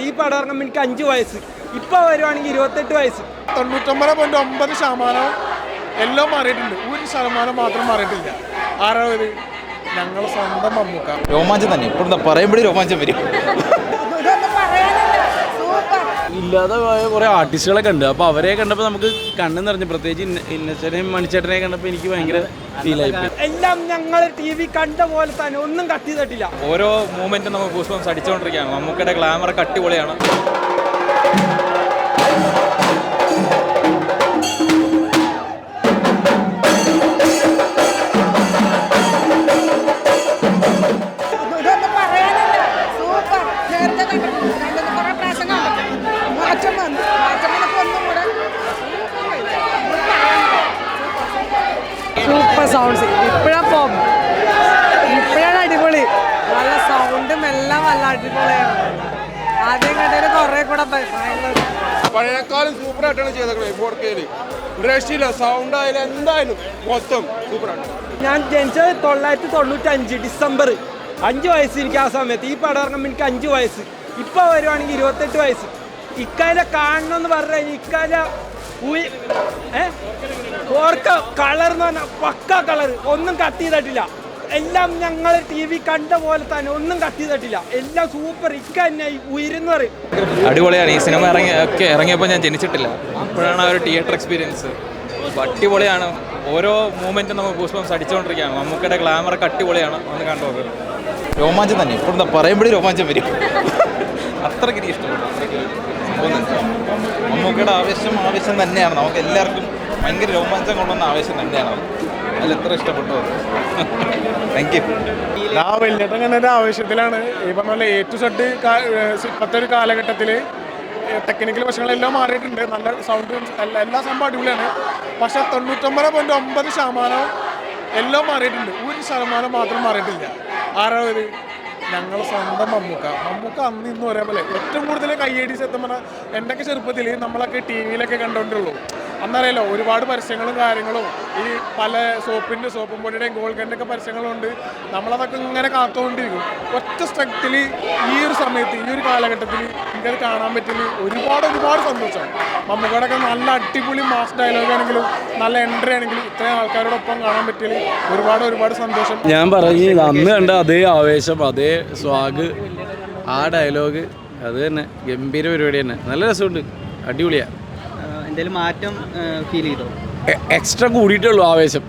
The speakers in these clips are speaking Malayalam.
ഈ പടം ഇറങ്ങുമ്പോൾ എനിക്ക് 5 വയസ്സ്, ഇപ്പോൾ വരുവാണെങ്കിൽ 28 വയസ്സ്. 99.9% എല്ലാം മാറിയിട്ടുണ്ട്, 1% മാത്രം മാറിയിട്ടില്ല. ആരാவது ഞങ്ങൾ സ്വന്തം മമ്മൂക്ക. രോമാഞ്ചം തന്നെ, ഇപ്പോൾ പറയുമ്പോഴേ രോമാഞ്ചം വരും. ഇല്ലാതെ പോയ കുറേ ആർട്ടിസ്റ്റുകളൊക്കെ ഉണ്ട്, അപ്പോൾ അവരെ കണ്ടപ്പോൾ നമുക്ക് കണ്ണ് നിറഞ്ഞു. പ്രത്യേകിച്ച് ഇന്നസെനെയും മണിച്ചേട്ടനെ കണ്ടപ്പോൾ എനിക്ക് ഭയങ്കര ഫീലായിപ്പോയി. എല്ലാം ഞങ്ങൾ TV കണ്ട പോലെ തന്നെ, ഒന്നും കട്ട് ചെയ്തിട്ടില്ല. ഓരോ മൂമെൻറ്റും നമുക്ക് ഗൂസ്ബംസ് അടിച്ചുകൊണ്ടിരിക്കുകയാണ്. മമ്മൂക്കയുടെ ഗ്ലാമറൊക്കെ അടിപൊളിയാണ്. സൂപ്പർ സൗണ്ട്സ് ഇപ്പോഴാണ് അടിപൊളി. നല്ല സൗണ്ടും എല്ലാം നല്ല അടിപൊളിയാണ്. ആദ്യം കണ്ടതിന് കുറേ കൂടെ പഴയക്കാലം സൂപ്പറായിട്ടാണ് ചെയ്തേക്കുന്നത്. 4K ഒരു രക്ഷയില്ല, സൗണ്ട് ആയാലും എന്തായാലും മൊത്തം സൂപ്പറാണ്. ഞാൻ ജനിച്ചത് 1995 ഡിസംബർ. 5 വയസ്സ് എനിക്ക് ആ സമയത്ത്. ഈ പടം ഇറങ്ങുമ്പോൾ എനിക്ക് 5 വയസ്സ്, ഇപ്പോൾ വരുവാണെങ്കിൽ 28 വയസ്സ്. ഇക്കാലെ കാണണമെന്ന് പറഞ്ഞു കഴിഞ്ഞാൽ ഇക്കാല ഓർക്ക കളർ എന്ന് പറഞ്ഞാൽ പക്ക കളർ, ഒന്നും കട്ട് ചെയ്തിട്ടില്ല. എല്ലാം ഞങ്ങൾ TV കണ്ട പോലെ തന്നെ, ഒന്നും കട്ട് ചെയ്തിട്ടില്ല. എല്ലാം സൂപ്പർ. ഇക്ക തന്നെ ഉയരുന്ന പറയും. അടിപൊളിയാണ്. ഈ സിനിമ ഇറങ്ങിയപ്പോൾ ഞാൻ ജനിച്ചിട്ടില്ല, അപ്പോഴാണ് ആ ഒരു തിയേറ്റർ എക്സ്പീരിയൻസ്. അടിപൊളിയാണ്. ഓരോ മൂമെൻറ്റും നമുക്ക് ഗൂസ്ബംസ് അടിച്ചുകൊണ്ടിരിക്കുകയാണ്. മമ്മൂക്കയുടെ ഗ്ലാമറൊക്കെ അടിപൊളിയാണ്. ഒന്ന് കണ്ടു നോക്ക്. രോമാഞ്ചം തന്നെ, ഇപ്പോൾ പറയുമ്പോഴേ രോമാഞ്ചം വരും. അത്രയ്ക്ക് എനിക്ക് ഇഷ്ടപ്പെട്ടു. മമ്മൂക്കയുടെ ആവേശം തന്നെയാണ്. നമുക്ക് എല്ലാവർക്കും ഭയങ്കര രോമാഞ്ചം കൊണ്ടുവന്ന ആവേശം തന്നെയാണ്. അതിൽ എത്ര ഇഷ്ടപ്പെട്ടു. Thank you. ആ വലിയേട്ടൻ കണ്ട ഒരു ആവേശത്തിലാണ്. ഈ പറഞ്ഞ A to Z ഇപ്പോഴത്തെ ഒരു കാലഘട്ടത്തിൽ ടെക്നിക്കൽ വശങ്ങളെല്ലാം മാറിയിട്ടുണ്ട്. നല്ല സൗണ്ട് എല്ലാ സംഭവം അടിപൊളിയാണ്. പക്ഷെ 99.9% എല്ലാം മാറിയിട്ടുണ്ട്, 1% മാത്രം മാറിയിട്ടില്ല. ആരാவது ഞങ്ങൾ സ്വന്തം മമ്മൂക്ക. അന്ന് ഇന്ന് ഒരേപോലെ ഏറ്റവും കൂടുതൽ കയ്യടി സത്യം പറഞ്ഞാൽ എൻ്റെയൊക്കെ ചെറുപ്പത്തിൽ നമ്മളൊക്കെ TV-യിലൊക്കെ കണ്ടുകൊണ്ടുള്ളൂ. അന്നറിയാലോ ഒരുപാട് പരസ്യങ്ങളും കാര്യങ്ങളും, ഈ പല സോപ്പും പൊടിയുടെയും ഗോൾഗൻ്റെ ഒക്കെ പരസ്യങ്ങളുണ്ട്. നമ്മളതൊക്കെ ഇങ്ങനെ കാത്തുകൊണ്ടിരിക്കും. ഒറ്റ സ്ട്രക്റ്റിൽ ഈ ഒരു സമയത്ത്, ഈ ഒരു കാലഘട്ടത്തിൽ എനിക്കത് കാണാൻ പറ്റില്ല. ഒരുപാട് സന്തോഷം. മമ്മൂക്കയുടെയൊക്കെ നല്ല അടിപൊളി മാസ് ഡയലോഗ് ആണെങ്കിലും നല്ല എൻട്രി ആണെങ്കിലും ഇത്രയും ആൾക്കാരോടൊപ്പം കാണാൻ പറ്റില്ല. ഒരുപാട് സന്തോഷം. ഞാൻ പറഞ്ഞു, അന്ന് കണ്ട അതേ ആവേശം, അതേ സ്വാഗ്, ആ ഡയലോഗ്, അത് തന്നെ ഗംഭീര പരിപാടി തന്നെ. നല്ല രസമുണ്ട്, അടിപൊളിയാണ്. എന്തെങ്കിലും മാറ്റം ഫീൽ ചെയ്തോ? എക്സ്ട്രാ കൂടിയിട്ടുള്ളൂ ആവേശം.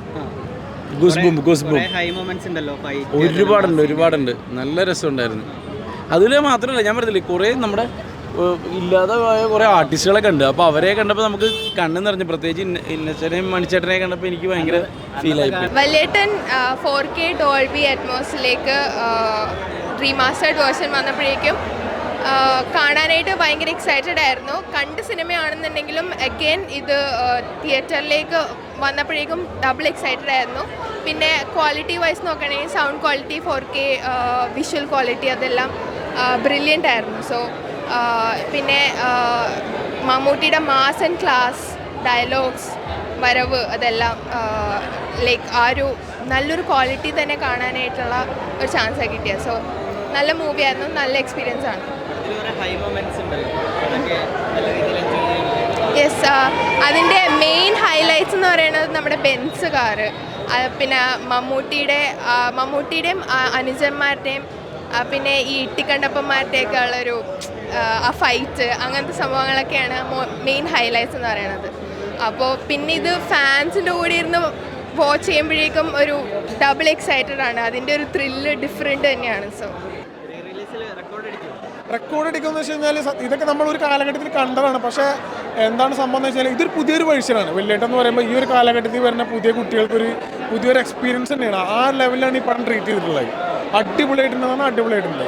ഗുസ്ബും ഹൈ മൊമെന്റ്സ് ഉണ്ടല്ലോ, ഒരുപാടുണ്ട്. നല്ല രസമുണ്ടായിരുന്നു. അതിൽ മാത്രമല്ല, ഞാൻ പറഞ്ഞില്ലേ കുറേ നമ്മുടെ ഇല്ലാതെ പോയ കുറേ ആർട്ടിസ്റ്റുകളൊക്കെ ഉണ്ട്, അപ്പോൾ അവരെ കണ്ടപ്പോൾ നമുക്ക് കണ്ണ് നിറഞ്ഞു. പ്രത്യേകിച്ച് ഇന്നസെനെയും മണിച്ചേട്ടനെ കണ്ടപ്പോൾ എനിക്ക് ഭയങ്കര ഫീലായിപ്പോയി. വലിയേട്ടൻ 4K ഡോൾബി അറ്റ്മോസിലേക്ക് റീമാസ്റ്റേർഡ് വേർഷൻ വന്നപ്പോഴേക്കും കാണാനായിട്ട് ഭയങ്കര എക്സൈറ്റഡ് ആയിരുന്നു. കണ്ട് സിനിമയാണെന്നുണ്ടെങ്കിലും അഗെയിൻ ഇത് തിയേറ്ററിലേക്ക് വന്നപ്പോഴേക്കും ഡബിൾ എക്സൈറ്റഡ് ആയിരുന്നു. പിന്നെ ക്വാളിറ്റി വൈസ് നോക്കുകയാണെങ്കിൽ sound quality, 4K visual quality അതെല്ലാം ബ്രില്യൻ്റ് ആയിരുന്നു. സോ പിന്നെ മമ്മൂട്ടിയുടെ മാസ് ആൻഡ് ക്ലാസ് ഡയലോഗ്സ്, വരവ്, അതെല്ലാം ലൈക്ക് ആ ഒരു നല്ലൊരു ക്വാളിറ്റി തന്നെ കാണാനായിട്ടുള്ള ഒരു ചാൻസ് കിട്ടിയത്. സോ നല്ല മൂവിയായിരുന്നു, നല്ല എക്സ്പീരിയൻസ് ആണ്. യെസ്, അതിൻ്റെ മെയിൻ ഹൈലൈറ്റ്സ് എന്ന് പറയുന്നത് നമ്മുടെ ബെൻസ് കാറ്, പിന്നെ മമ്മൂട്ടിയുടെയും അനുജന്മാരുടെയും പിന്നെ ഈ ഇട്ടിക്കണ്ടപ്പന്മാരുടെയൊക്കെ ഉള്ളൊരു ആ ഫൈറ്റ്, അങ്ങനത്തെ സംഭവങ്ങളൊക്കെയാണ് മെയിൻ ഹൈലൈറ്റ്സ് എന്ന് പറയുന്നത്. അപ്പോൾ പിന്നെ ഇത് ഫാൻസിൻ്റെ കൂടെ ഇരുന്ന് വാച്ച് ചെയ്യുമ്പോഴേക്കും ഒരു ഡബിൾ എക്സൈറ്റഡ് ആണ്. അതിൻ്റെ ഒരു ത്രില്ല് ഡിഫറെൻറ്റ് തന്നെയാണ്. സോ റെക്കോർഡ് അടിക്കുമെന്ന് വെച്ച് കഴിഞ്ഞാൽ ഇതൊക്കെ നമ്മളൊരു കാലഘട്ടത്തിൽ കണ്ടതാണ്. പക്ഷേ എന്താണ് സംഭവം എന്ന് വെച്ചാൽ ഇതൊരു പുതിയൊരു വേർഷനാണ്. വലിയേട്ടൻ എന്ന് പറയുമ്പോൾ ഈ ഒരു കാലഘട്ടത്തിൽ വരുന്ന പുതിയ കുട്ടികൾക്കൊരു പുതിയൊരു എക്സ്പീരിയൻസ് തന്നെയാണ്. ആ ലെവലിലാണ് ഈ പടം ട്രീറ്റ് ചെയ്തിട്ടുള്ളത്. അടിപൊളിയായിട്ടുണ്ടെന്നാണ്, അടിപൊളിയായിട്ടുണ്ട്.